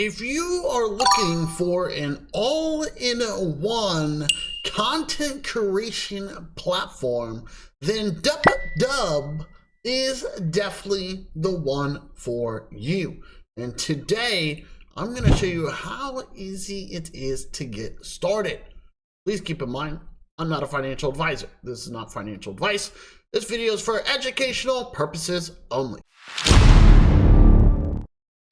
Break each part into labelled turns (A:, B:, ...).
A: If you are looking for an all-in-one content creation platform, then DupDub is definitely the one for you. And today, I'm going to show you how easy it is to get started. Please keep in mind, I'm not a financial advisor. This is not financial advice. This video is for educational purposes only.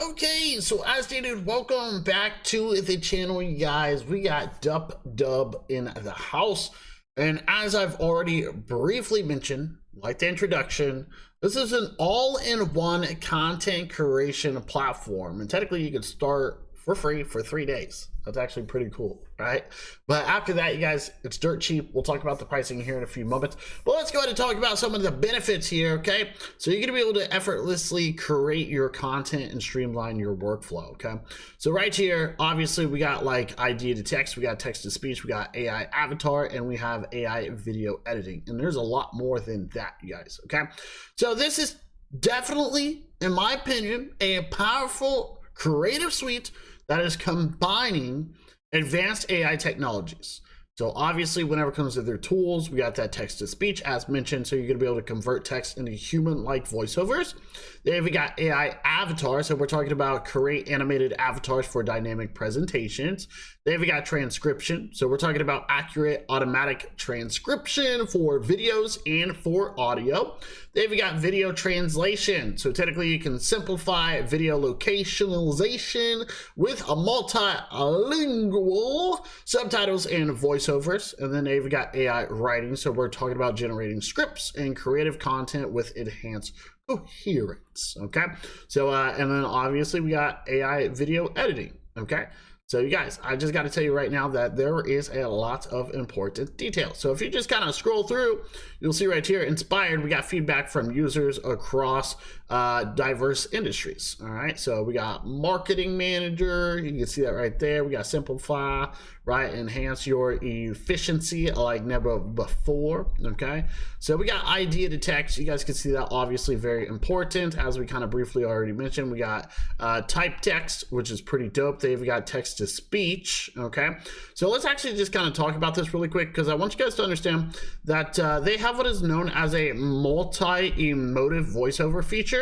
A: Okay, so as stated, welcome back to the channel, you guys. We got DupDub in the house, and as I've already briefly mentioned, like the introduction, this is an all-in-one content creation platform, and technically you can start for free for 3 days. That's actually pretty cool, right? But after that, you guys, it's dirt cheap. We'll talk about the pricing here in a few moments. But let's go ahead and talk about some of the benefits here, okay? So you're gonna be able to effortlessly create your content and streamline your workflow, okay? So right here, obviously we got like idea to text, we got text to speech, we got AI avatar, and we have AI video editing. And there's a lot more than that, you guys, okay? So this is definitely, in my opinion, a powerful creative suite that is combining advanced AI technologies. So obviously, whenever it comes to their tools, we got that text to speech as mentioned, so you're gonna be able to convert text into human-like voiceovers. Then we got AI avatar, so we're talking about create animated avatars for dynamic presentations. Then we got transcription, so we're talking about accurate automatic transcription for videos and for audio. Then we got video translation, so technically you can simplify video locationalization with a multilingual subtitles and voiceovers. And then they've got AI writing, so we're talking about generating scripts and creative content with enhanced coherence, okay? So and then obviously we got AI video editing, okay? So you guys, I just got to tell you right now that there is a lot of important details. So if you just kind of scroll through, you'll see right here, inspired, we got feedback from users across diverse industries. All right, so we got marketing manager, you can see that right there. We got simplify, right, enhance your efficiency like never before, okay? So we got idea to text, you guys can see that obviously very important. As we kind of briefly already mentioned, we got type text, which is pretty dope. They've got text to speech, okay? So let's actually just kind of talk about this really quick, because I want you guys to understand that they have what is known as a multi-emotive voiceover feature.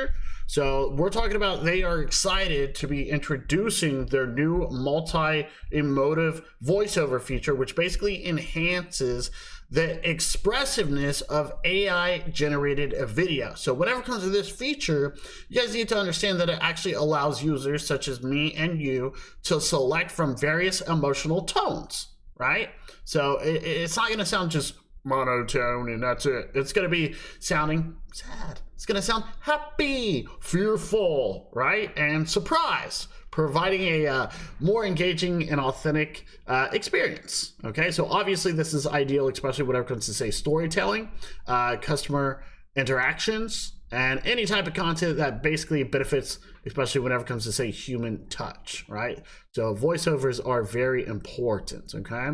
A: So we're talking about they are excited to be introducing their new multi-emotive voiceover feature, which basically enhances the expressiveness of AI generated video. So whenever it comes to this feature, you guys need to understand that it actually allows users such as me and you to select from various emotional tones, right? So it's not going to sound just monotone and that's it. It's going to be sounding sad. It's going to sound happy, fearful, right? And surprised, providing a more engaging and authentic experience, okay? So obviously this is ideal, especially whenever it comes to, say, storytelling, customer interactions, and any type of content that basically benefits, especially whenever it comes to, say, human touch, right? So voiceovers are very important, okay?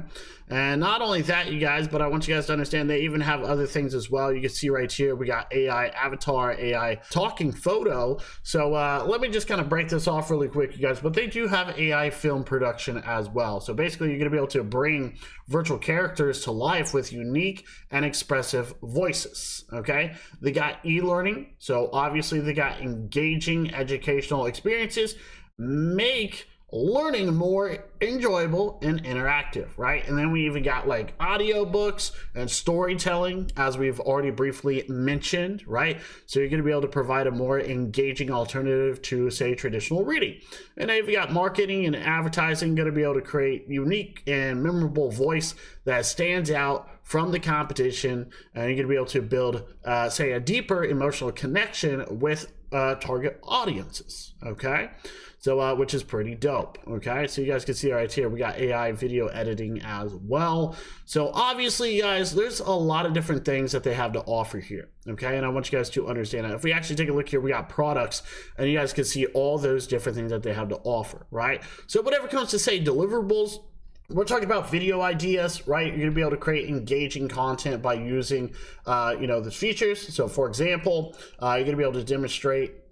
A: And not only that, you guys, but I want you guys to understand they even have other things as well. You can see right here, we got AI avatar, AI talking photo. So let me just kind of break this off really quick, you guys, but they do have AI film production as well. So basically you're gonna be able to bring virtual characters to life with unique and expressive voices, okay? They got e-learning, so obviously they got engaging educational experiences, make learning more enjoyable and interactive, right? And then we even got like audiobooks and storytelling, as we've already briefly mentioned, right? So you're going to be able to provide a more engaging alternative to, say, traditional reading. And then you've got marketing and advertising, going to be able to create unique and memorable voice that stands out from the competition, and you're going to be able to build, say, a deeper emotional connection with target audiences, okay? So which is pretty dope, okay? So you guys can see right here, we got AI video editing as well. So obviously, you guys, there's a lot of different things that they have to offer here, okay? And I want you guys to understand that. If we actually take a look here, we got products, and you guys can see all those different things that they have to offer, right? So whatever comes to, say, deliverables, we're talking about video ideas, right? You're gonna be able to create engaging content by using, the features. So for example, you're gonna be able to demonstrate,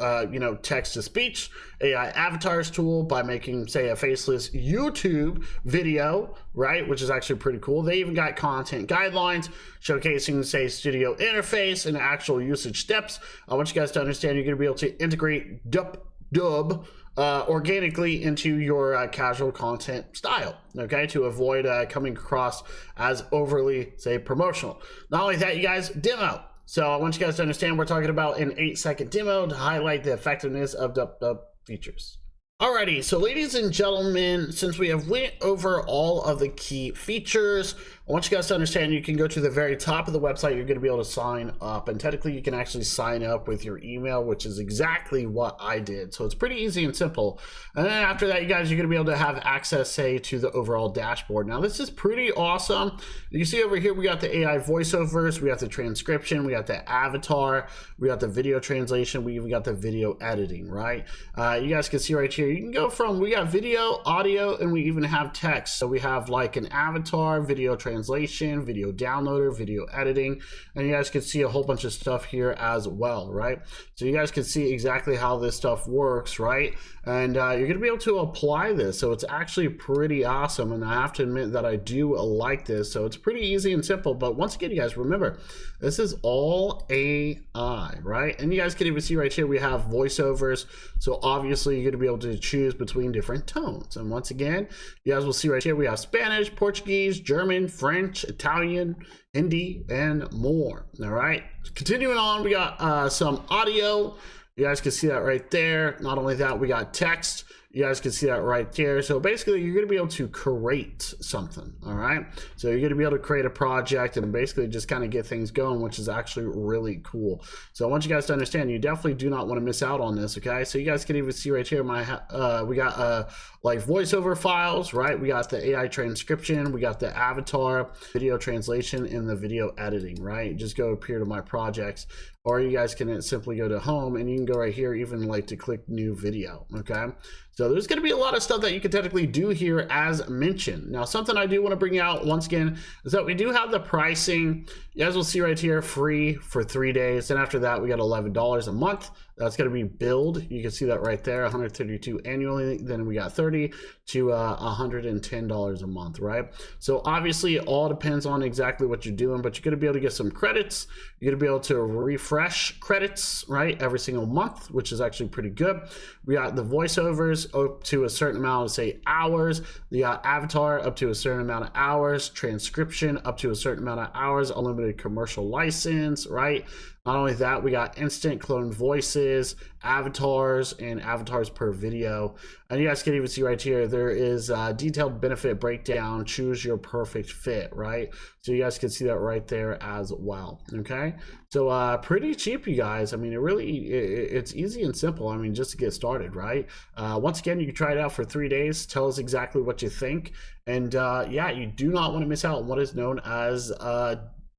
A: text to speech, AI avatars tool by making, say, a faceless YouTube video, right? Which is actually pretty cool. They even got content guidelines showcasing, say, studio interface and actual usage steps. I want you guys to understand you're gonna be able to integrate DupDub organically into your casual content style, okay, to avoid coming across as overly, say, promotional. Not only that, you guys, demo. So I want you guys to understand we're talking about an 8-second demo to highlight the effectiveness of DupDub features. Alrighty, so ladies and gentlemen, since we have went over all of the key features, I want you guys to understand you can go to the very top of the website. You're going to be able to sign up, and technically you can actually sign up with your email, which is exactly what I did. So it's pretty easy and simple. And then after that, you guys, you're going to be able to have access, say, to the overall dashboard. Now this is pretty awesome. You can see over here we got the AI voiceovers, we got the transcription, we got the avatar, we got the video translation, we even got the video editing, right? You guys can see right here, you can go from, we got video, audio, and we even have text. So we have like an avatar, video translation, video downloader, video editing, and you guys can see a whole bunch of stuff here as well, right? So you guys can see exactly how this stuff works, right? And you're gonna be able to apply this, so it's actually pretty awesome, and I have to admit that I do like this. So it's pretty easy and simple, but once again, you guys remember, this is all AI, right? And you guys can even see right here we have voiceovers, so obviously you're gonna be able to choose between different tones. And once again, you guys will see right here we have Spanish, Portuguese, German, French, Italian, Hindi, and more. All right, continuing on, we got some audio. You guys can see that right there. Not only that, we got text. You guys can see that right there. So basically, you're going to be able to create something, all right? So you're going to be able to create a project and basically just kind of get things going, which is actually really cool. So I want you guys to understand, you definitely do not want to miss out on this, okay? So you guys can even see right here, we got like voiceover files, right? We got the AI transcription, we got the avatar, video translation, and the video editing, right? Just go up here to my projects, or you guys can simply go to home and you can go right here, even like to click new video, okay? So there's going to be a lot of stuff that you can technically do here as mentioned. Now, something I do want to bring out once again is that we do have the pricing. You guys will see right here, free for 3 days. And after that, we got $11 a month. That's going to be billed. You can see that right there, $132 annually. Then we got $30 to $110 a month, right? So obviously it all depends on exactly what you're doing, but you're going to be able to get some credits. You're going to be able to refresh credits, right, every single month, which is actually pretty good. We got the voiceovers up to a certain amount of, say, hours. The avatar up to a certain amount of hours. Transcription up to a certain amount of hours. Unlimited commercial license, right? Not only that, we got instant cloned voices, avatars, and avatars per video. And you guys can even see right here, there is a detailed benefit breakdown, choose your perfect fit, right? So you guys can see that right there as well, okay? So pretty cheap, you guys. I mean, it's easy and simple. I mean, just to get started, right? Once again, you can try it out for 3 days. Tell us exactly what you think. And yeah, you do not want to miss out on what is known as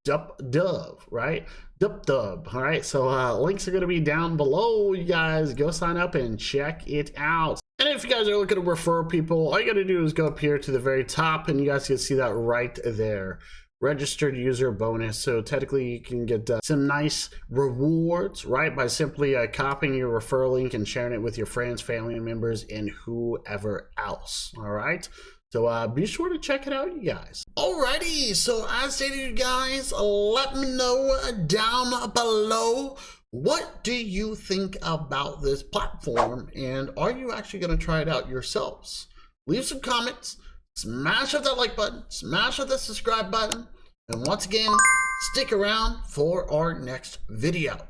A: DupDub, right? DupDub. All right, so links are going to be down below. You guys go sign up and check it out. And if you guys are looking to refer people, all you got to do is go up here to the very top, and you guys can see that right there. Registered user bonus. So technically you can get some nice rewards, right, by simply copying your referral link and sharing it with your friends, family members, and whoever else. All right, so be sure to check it out, you guys. Alrighty, so as stated, you guys, let me know down below, what do you think about this platform, and are you actually going to try it out yourselves? Leave some comments, smash up that like button, smash up that subscribe button, and once again, stick around for our next video.